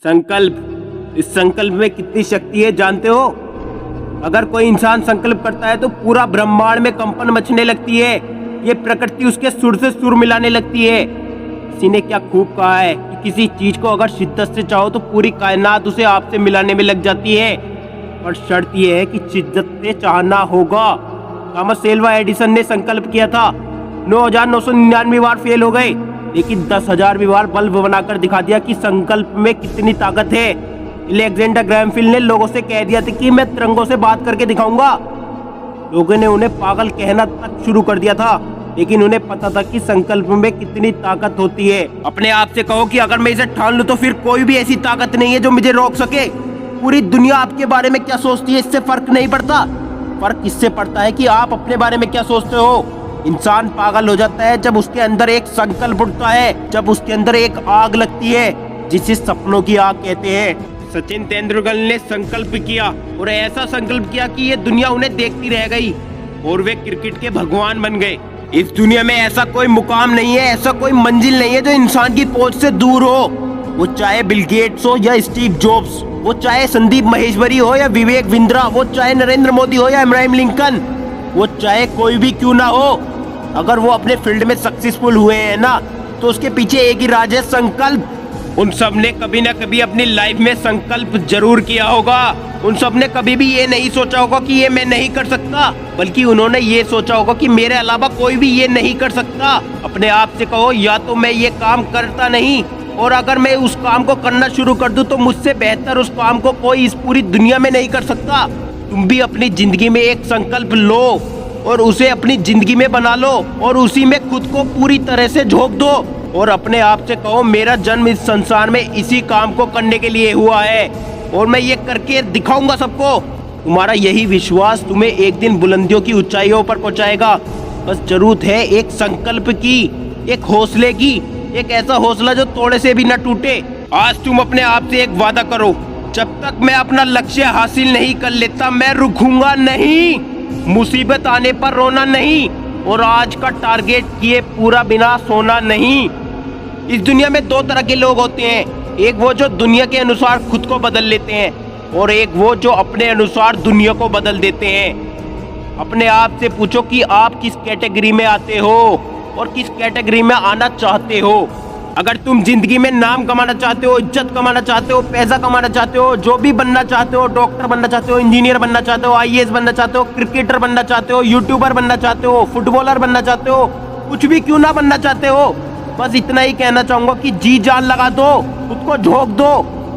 संकल्प, इस संकल्प में कितनी शक्ति है जानते हो? अगर कोई इंसान संकल्प करता है तो पूरा ब्रह्मांड में कंपन मचने लगती है। ये प्रकृति उसके सुर से सुर मिलाने लगती है। किसी ने क्या खूब कहा है कि किसी चीज को अगर शिद्दत से चाहो तो पूरी कायनात उसे आपसे मिलाने में लग जाती है, पर शर्त यह है कि शिद्दत से चाहना होगा। थॉमस एल्वा एडिसन ने संकल्प किया था, 9,999 बार फेल हो गए, लेकिन 10,000 बार बल्ब बनाकर दिखा दिया कि संकल्प में कितनी ताकत है। अलेक्जेंडर ग्रैहम बेल ने लोगों से कह दिया था कि मैं तिरंगों से बात करके दिखाऊंगा। लोगों ने उन्हें पागल कहना तक शुरू कर दिया था, लेकिन उन्हें पता था कि संकल्प में कितनी ताकत होती है। अपने आप से कहो कि अगर मैं इसे ठान लूं तो फिर कोई भी ऐसी ताकत नहीं है जो मुझे रोक सके। पूरी दुनिया आपके बारे में क्या सोचती है इससे फर्क नहीं पड़ता। फर्क इससे पड़ता है कि आप अपने बारे में क्या सोचते हो। इंसान पागल हो जाता है जब उसके अंदर एक संकल्प उठता है, जब उसके अंदर एक आग लगती है जिसे सपनों की आग कहते हैं। सचिन तेंदुलकर ने संकल्प किया और ऐसा संकल्प किया कि ये दुनिया उन्हें देखती रह गई और वे क्रिकेट के भगवान बन गए। इस दुनिया में ऐसा कोई मुकाम नहीं है, ऐसा कोई मंजिल नहीं है जो इंसान की पहुंच से दूर हो। वो चाहे बिल गेट्स हो या स्टीव जॉब्स, वो चाहे संदीप महेश्वरी हो या विवेक बिंद्रा, वो चाहे नरेंद्र मोदी हो या इब्राहिम लिंकन, वो चाहे कोई भी क्यों ना हो, अगर वो अपने फील्ड में सक्सेसफुल हुए हैं ना, तो उसके पीछे एक ही राज है, संकल्प। उन सब ने कभी ना कभी अपनी लाइफ में संकल्प जरूर किया होगा। उन सब ने कभी भी ये नहीं सोचा होगा कि ये मैं नहीं कर सकता, बल्कि उन्होंने ये सोचा होगा कि मेरे अलावा कोई भी ये नहीं कर सकता। अपने आप से कहो, या तो मैं ये काम करता नहीं, और अगर मैं उस काम को करना शुरू कर दूं तो मुझसे बेहतर उस काम को कोई इस पूरी दुनिया में नहीं कर सकता। तुम भी अपनी जिंदगी में एक संकल्प लो और उसे अपनी जिंदगी में बना लो और उसी में खुद को पूरी तरह से झोंक दो और अपने आप से कहो, मेरा जन्म इस संसार में इसी काम को करने के लिए हुआ है और मैं ये करके दिखाऊंगा सबको। तुम्हारा यही विश्वास तुम्हें एक दिन बुलंदियों की ऊंचाइयों पर पहुंचाएगा। बस जरूरत है एक संकल्प की, एक हौसले की, एक ऐसा हौसला जो तोड़े से भी न टूटे। आज तुम अपने आप से एक वादा करो, जब तक मैं अपना लक्ष्य हासिल नहीं कर लेता मैं रुकूंगा नहीं, मुसीबत आने पर रोना नहीं और आज का टारगेट किए पूरा बिना सोना नहीं। इस दुनिया में दो तरह के लोग होते हैं, एक वो जो दुनिया के अनुसार खुद को बदल लेते हैं और एक वो जो अपने अनुसार दुनिया को बदल देते हैं। अपने आप से पूछो कि आप किस कैटेगरी में आते हो और किस कैटेगरी में आना चाहते हो। अगर तुम जिंदगी में नाम कमाना चाहते हो, इज्जत कमाना चाहते हो, पैसा कमाना चाहते हो, जो भी बनना चाहते हो, डॉक्टर बनना चाहते हो, इंजीनियर बनना चाहते हो, आईएएस बनना चाहते हो, क्रिकेटर बनना चाहते हो, यूट्यूबर बनना चाहते हो, फुटबॉलर बनना चाहते हो, कुछ भी क्यों ना बनना चाहते हो, बस इतना ही कहना चाहूंगा कि जी जान लगा दो, खुद को झोंक दो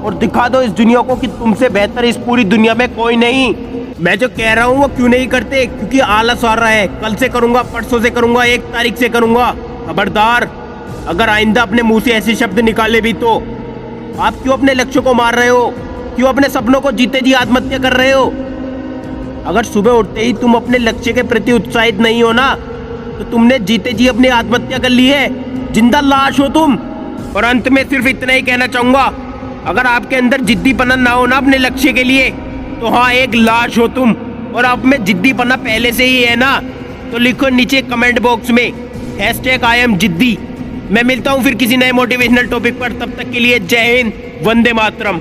और दिखा दो इस दुनिया को कि तुमसे बेहतर इस पूरी दुनिया में कोई नहीं। मैं जो कह रहा हूँ वो क्यों नहीं करते? क्योंकि आलस आ रहा है। कल से करूंगा, परसों से करूंगा, 1 तारीख से करूंगा। खबरदार, अगर आइंदा अपने मुंह से ऐसे शब्द निकाले भी तो आप क्यों अपने लक्ष्य को मार रहे हो? क्यों अपने सपनों को जीते जी आत्महत्या कर रहे हो? अगर सुबह उठते ही तुम अपने लक्ष्य के प्रति उत्साहित नहीं हो ना, तो तुमने जीते जी अपनी आत्महत्या कर ली है, जिंदा लाश हो तुम। और अंत में सिर्फ इतना ही कहना चाहूंगा, अगर आपके अंदर जिद्दीपना ना हो ना अपने लक्ष्य के लिए, तो हाँ, एक लाश हो तुम। और आप में जिद्दीपना पहले से ही है ना, तो लिखो नीचे कमेंट बॉक्स में #I am जिद्दी। मैं मिलता हूँ फिर किसी नए मोटिवेशनल टॉपिक पर, तब तक के लिए जय हिंद, वंदे मातरम।